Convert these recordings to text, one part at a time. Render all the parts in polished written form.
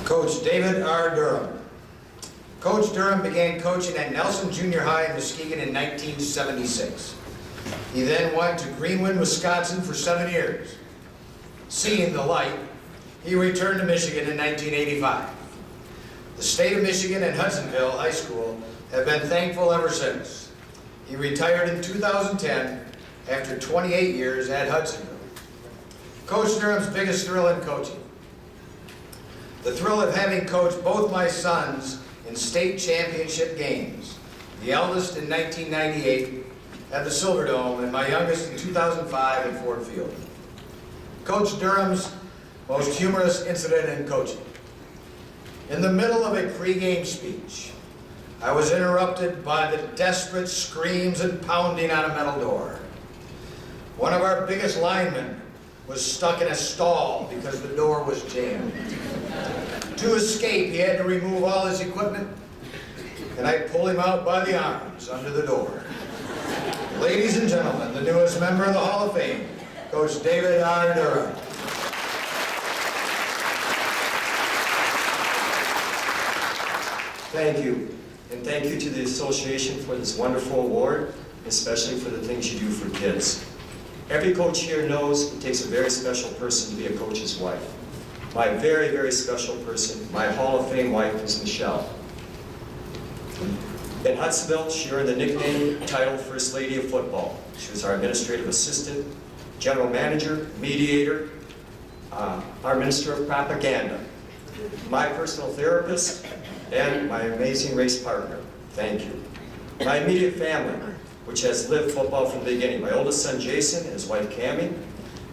Coach David R. Durham. Coach Durham began coaching at Nelson Junior High in Muskegon in 1976. He then went to Greenwood, Wisconsin for 7 years. Seeing the light, he returned to Michigan in 1985. The state of Michigan and Hudsonville High School have been thankful ever since. He retired in 2010 after 28 years at Hudsonville. Coach Durham's biggest thrill in coaching. The thrill of having coached both my sons in state championship games, the eldest in 1998 at the Silverdome and my youngest in 2005 at Ford Field. Coach Durham's most humorous incident in coaching. In the middle of a pregame speech, I was interrupted by the desperate screams and pounding on a metal door. One of our biggest linemen was stuck in a stall because the door was jammed. To escape, he had to remove all his equipment, and I pulled him out by the arms under the door. Ladies and gentlemen, the newest member of the Hall of Fame, Coach David R. Durham. Thank you, and thank you to the association for this wonderful award, especially for the things you do for kids. Every coach here knows it takes a very special person to be a coach's wife. My very, very special person, my Hall of Fame wife, is Michelle. In Hudsonville, she earned the nickname title First Lady of Football. She was our administrative assistant, general manager, mediator, our minister of propaganda, my personal therapist, and my amazing race partner. Thank you. My immediate family, which has lived football from the beginning. My oldest son, Jason, and his wife, Cammie.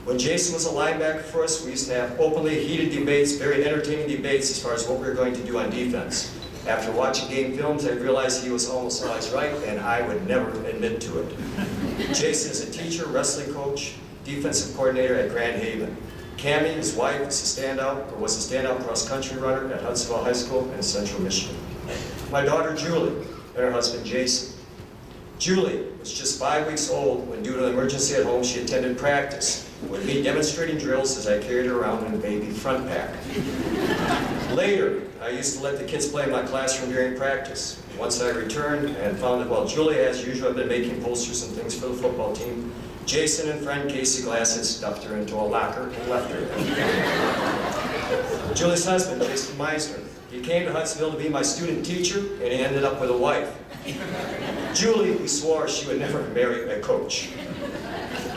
When Jason was a linebacker for us, we used to have openly heated debates, very entertaining debates as far as what we were going to do on defense. After watching game films, I realized he was almost always right, and I would never admit to it. Jason is a teacher, wrestling coach, defensive coordinator at Grand Haven. Cammie, his wife, is a standout, or was a standout cross-country runner at Hudsonville High School in Central Michigan. My daughter, Julie, and her husband, Jason. Julie was just 5 weeks old when, due to an emergency at home, she attended practice, with me demonstrating drills as I carried her around in a baby front pack. Later, I used to let the kids play in my classroom during practice. Once I returned and found that while Julie, as usual, had been making posters and things for the football team, Jason and friend Casey Glass had stuffed her into a locker and left her there. Julie's husband, Jason Meisner, he came to Hudsonville to be my student teacher, and he ended up with a wife. Julie, who swore she would never marry a coach.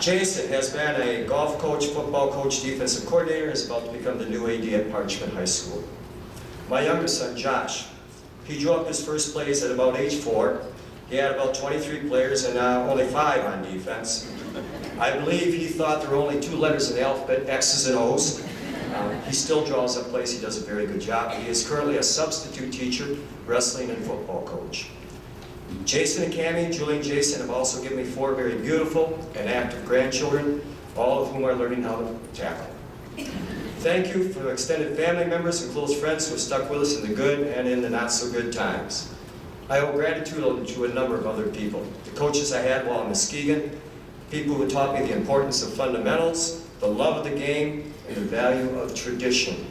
Jason has been a golf coach, football coach, defensive coordinator, and is about to become the new AD at Parchment High School. My youngest son, Josh, he drew up his first plays at about age 4. He had about 23 players and only 5 on defense. I believe he thought there were only 2 letters in the alphabet, X's and O's. He still draws up plays. He does a very good job. He is currently a substitute teacher, wrestling and football coach. Jason and Cammie, Julie and Jason have also given me 4 very beautiful and active grandchildren, all of whom are learning how to tackle. Thank you for extended family members and close friends who have stuck with us in the good and in the not so good times. I owe gratitude to a number of other people. The coaches I had while in Muskegon, people who taught me the importance of fundamentals, the love of the game, and the value of tradition.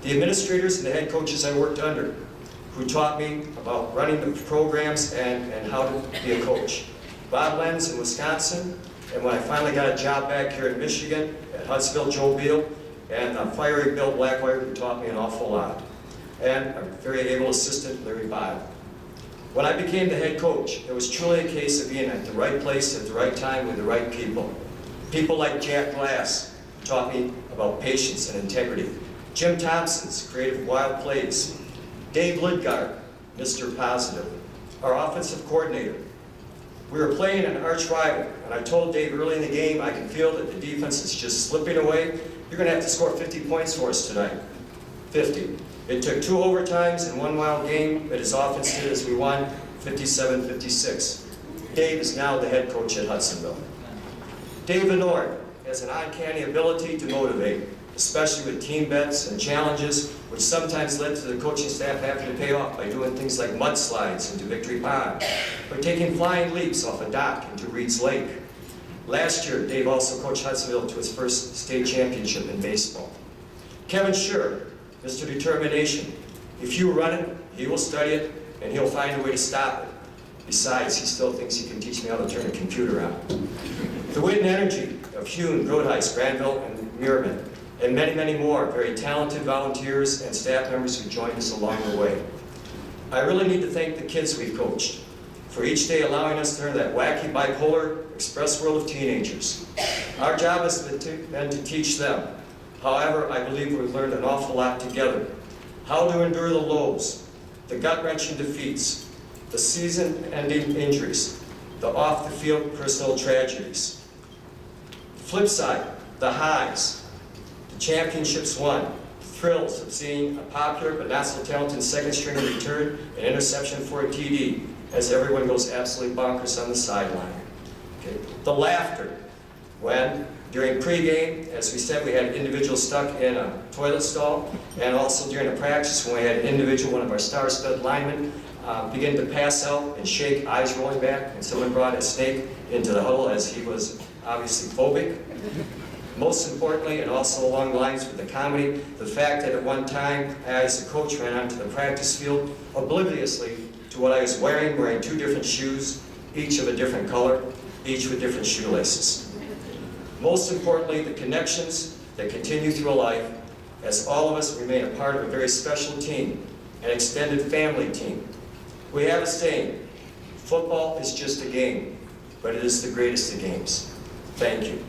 The administrators and the head coaches I worked under, who taught me about running the programs and how to be a coach. Bob Lenz in Wisconsin, and when I finally got a job back here in Michigan, at Huntsville, Joe Beal, and fiery Bill Blackwire, who taught me an awful lot. And a very able assistant, Larry Bob. When I became the head coach, it was truly a case of being at the right place at the right time with the right people. People like Jack Glass, who taught me about patience and integrity. Jim Thompson's creative wild plays. Dave Lidgard, Mr. Positive, our offensive coordinator. We were playing an arch rival, and I told Dave early in the game, I can feel that the defense is just slipping away. You're going to have to score 50 points for us tonight. 50. It took 2 overtimes and 1 wild game, but his offense did as we won, 57-56. Dave is now the head coach at Hudsonville. Dave Lenore has an uncanny ability to motivate, especially with team bets and challenges, which sometimes led to the coaching staff having to pay off by doing things like mudslides into Victory Pond, or taking flying leaps off a dock into Reed's Lake. Last year, Dave also coached Hudsonville to its first state championship in baseball. Kevin Scher Mr. Determination. If you run it, he will study it, and he'll find a way to stop it. Besides, he still thinks he can teach me how to turn a computer on. The wit and energy of Hune, Groothuis, Granville, and Muirman, and many, many more very talented volunteers and staff members who joined us along the way. I really need to thank the kids we've coached for each day allowing us to learn that wacky, bipolar, express world of teenagers. Our job has been to teach them. However, I believe we've learned an awful lot together. How to endure the lows, the gut-wrenching defeats, the season-ending injuries, the off-the-field personal tragedies. The flip side, the highs, the championships won, thrills of seeing a popular but not so talented second stringer return an interception for a TD as everyone goes absolutely bonkers on the sideline. Okay. The laughter when, during pregame, as we said, we had individuals stuck in a toilet stall, and also during a practice when we had an individual, one of our star-stud linemen, begin to pass out and shake, eyes rolling back, and someone brought a snake into the huddle as he was obviously phobic. Most importantly, and also along the lines with the comedy, the fact that at one time, I as a coach ran onto the practice field obliviously to what I was wearing two different shoes, each of a different color, each with different shoelaces. Most importantly, the connections that continue through life as all of us remain a part of a very special team, an extended family team. We have a saying, football is just a game, but it is the greatest of games. Thank you.